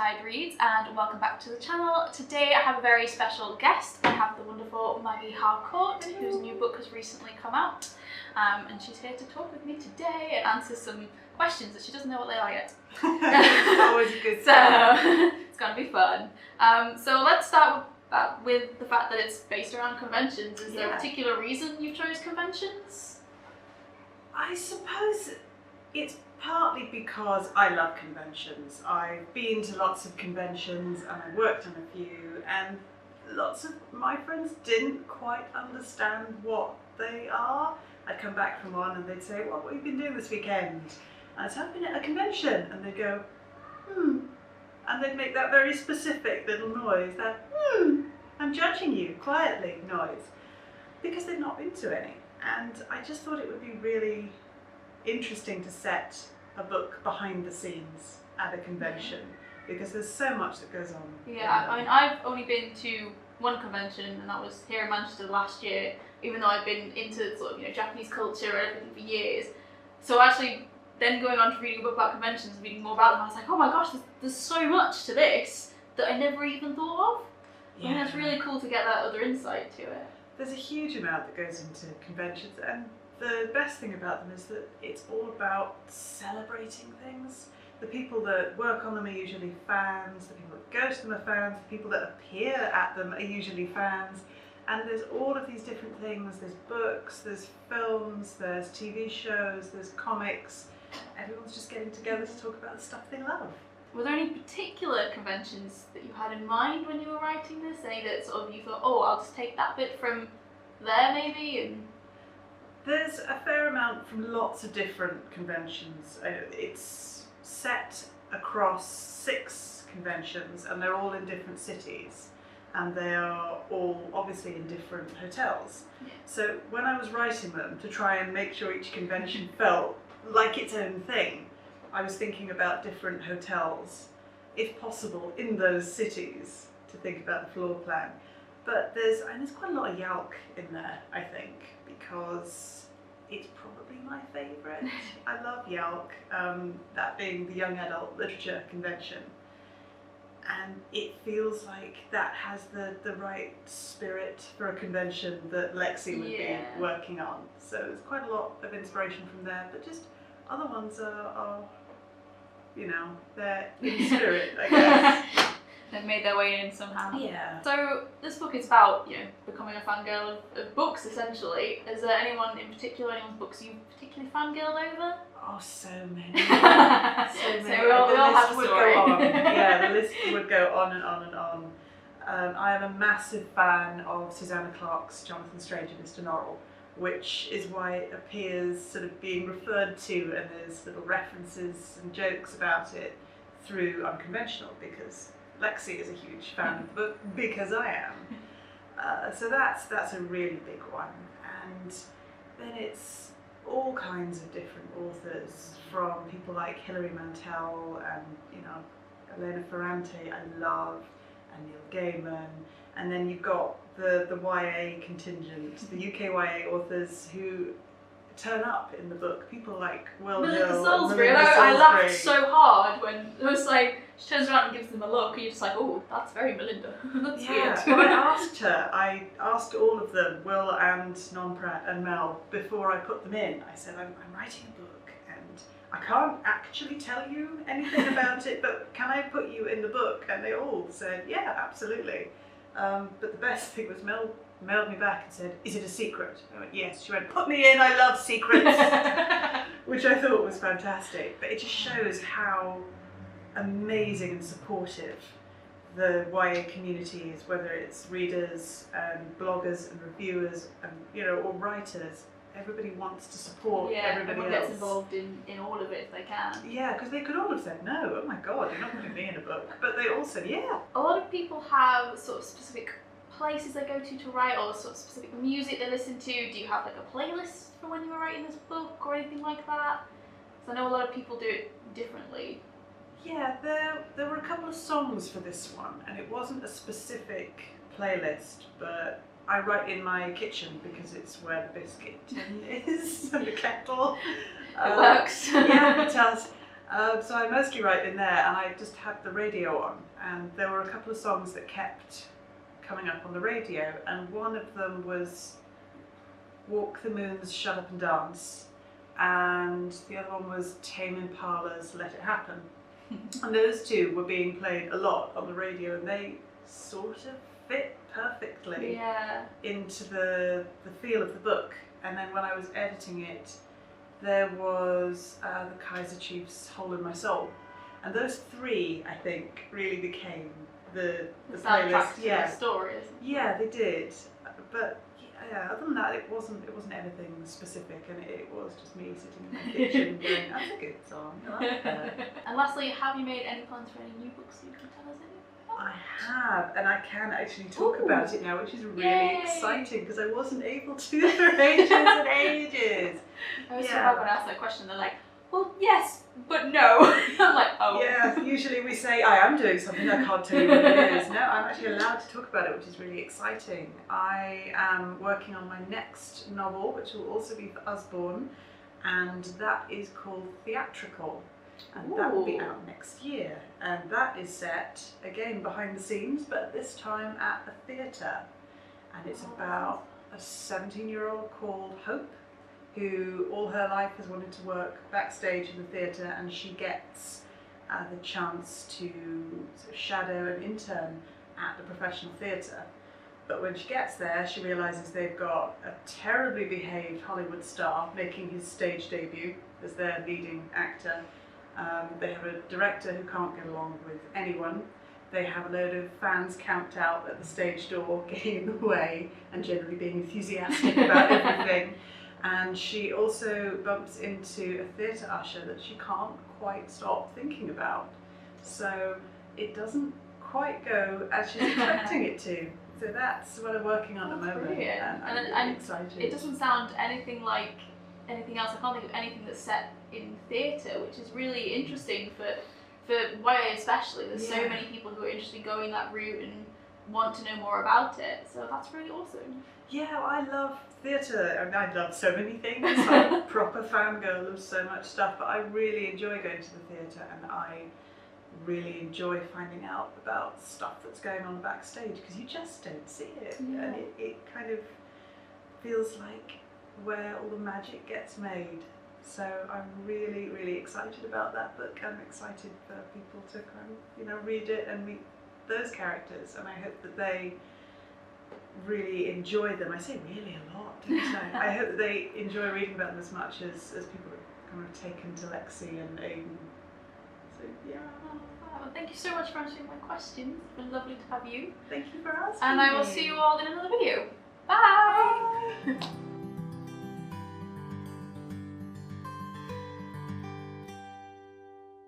Tide Reads and welcome back to the channel. Today I have a very special guest. I have the wonderful Maggie Harcourt, whose new book has recently come out, and she's here to talk with me today and answer some questions that she doesn't know what they are yet. Always a good So it's going to be fun. So let's start with the fact that it's based around conventions. Is there a particular reason you chose conventions? I suppose it's partly because I love conventions. I've been to lots of conventions and I've worked on a few, and lots of my friends didn't quite understand what they are. I'd come back from one and they'd say, "What have you been doing this weekend?" And I'd say, "I've been at a convention," and they'd go, and they'd make that very specific little noise, that I'm judging you quietly noise, because they've not been to any. And I just thought it would be really interesting to set a book behind the scenes at a convention, because there's so much that goes on. Yeah, I mean, I've only been to one convention, and that was here in Manchester last year, even though I've been into sort of, Japanese culture and everything for years. So actually then going on to reading a book about conventions and reading more about them, I was like, oh my gosh, there's so much to this that I never even thought of. Yeah. I mean, it's really cool to get that other insight to it. There's a huge amount that goes into conventions, and the best thing about them is that it's all about celebrating things. The people that work on them are usually fans, the people that go to them are fans, the people that appear at them are usually fans, and there's all of these different things. There's books, there's films, there's TV shows, there's comics. Everyone's just getting together to talk about the stuff they love. Were there any particular conventions that you had in mind when you were writing this? Any that sort of you thought, oh, I'll just take that bit from there maybe? And there's a fair amount from lots of different conventions. It's set across 6 conventions, and they're all in different cities, and they are all obviously in different hotels. So when I was writing them to try and make sure each convention felt like its own thing, I was thinking about different hotels, if possible, in those cities, to think about the floor plan. But there's quite a lot of Yalk in there, I think, because it's probably my favourite. I love Yalk, that being the Young Adult Literature Convention. And it feels like that has the right spirit for a convention that Lexi would be working on. So there's quite a lot of inspiration from there, but just other ones are they're in spirit, I guess. They've made their way in somehow. Yeah. So this book is about, becoming a fangirl of books, essentially. Is there anyone in particular, anyone's books you particularly fangirled over? Oh, so many. So we all have a story. Yeah, the list would go on and on and on. I am a massive fan of Susanna Clarke's Jonathan Strange and Mr. Norrell, which is why it appears sort of being referred to, and there's little references and jokes about it through Unconventional, because Lexi is a huge fan of the book, because I am. So that's a really big one. And then it's all kinds of different authors, from people like Hilary Mantel and Elena Ferrante, I love, and Neil Gaiman. And then you've got the YA contingent, the UKYA authors who turn up in the book. People like Melinda Salisbury. I laughed so hard when it was like, she turns around and gives them a look, and you're just like, oh, that's very Melinda. That's weird. When I asked all of them, Will and Non-Pratt and Mel, before I put them in. I said, I'm writing a book, and I can't actually tell you anything about it, but can I put you in the book? And they all said, yeah, absolutely. But the best thing was Mel mailed me back and said, is it a secret? I went, yes. She went, put me in, I love secrets. Which I thought was fantastic. But it just shows how amazing and supportive the YA community is, whether it's readers and bloggers and reviewers and or writers. Everybody wants to support everybody else. Gets involved in all of it if they can. Yeah, because they could all have said no. Oh my God, you're not putting me in a book. But they all said yeah. A lot of people have sort of specific places they go to write, or sort of specific music they listen to. Do you have like a playlist for when you were writing this book or anything like that? Because I know a lot of people do it differently. Yeah, there were a couple of songs for this one, and it wasn't a specific playlist, but I write in my kitchen because it's where the biscuit tin is and the kettle. It works. Yeah, it does. So I mostly write in there, and I just had the radio on, and there were a couple of songs that kept coming up on the radio, and one of them was Walk the Moon's Shut Up and Dance, and the other one was Tame Impala's Let It Happen. And those two were being played a lot on the radio, and they sort of fit perfectly into the feel of the book. And then when I was editing it, there was the Kaiser Chiefs' Hole in My Soul. And those three, I think, really became the soundtrack playlist. to the story, isn't it? Yeah, they did. But yeah, other than that, it wasn't anything specific, and it was just me sitting in my kitchen going, that's a good song, I like that. And lastly, have you made any plans for any new books you can tell us anything about? I have, and I can actually talk about it now, which is really exciting, because I wasn't able to for ages and ages. I was surprised when I asked that question, they're like, well, yes, but no. I'm like, oh. Yeah, usually we say, I am doing something, I can't tell you what it is. No, I'm actually allowed to talk about it, which is really exciting. I am working on my next novel, which will also be for Usborne, and that is called Theatrical. And that will be out next year. And that is set, again, behind the scenes, but this time at a theatre. And it's about a 17-year-old called Hope, who all her life has wanted to work backstage in the theatre, and she gets the chance to sort of shadow and intern at the professional theatre. But when she gets there, she realises they've got a terribly behaved Hollywood star making his stage debut as their leading actor. They have a director who can't get along with anyone. They have a load of fans camped out at the stage door, getting in the way and generally being enthusiastic about everything. And she also bumps into a theatre usher that she can't quite stop thinking about. So it doesn't quite go as she's expecting it to. So that's what I'm working on at the moment. Brilliant. And I'm really excited. It doesn't sound anything like anything else. I can't think of anything that's set in theatre, which is really interesting for YA especially. There's so many people who are interested in going that route and want to know more about it. So that's really awesome. Yeah, I love theatre. I mean, I love so many things. I'm a proper fangirl of so much stuff, but I really enjoy going to the theatre, and I really enjoy finding out about stuff that's going on backstage, because you just don't see it. Yeah. And it kind of feels like where all the magic gets made. So I'm really, really excited about that book. I'm excited for people to kind of, read it and meet those characters, and I hope that they really enjoy them. I say really a lot, don't I? I hope that they enjoy reading about them as much as people have kind of taken to Lexi and Aiden. So yeah. Well, thank you so much for answering my questions. It's been lovely to have you. Thank you for asking. And I will see you all in another video. Bye!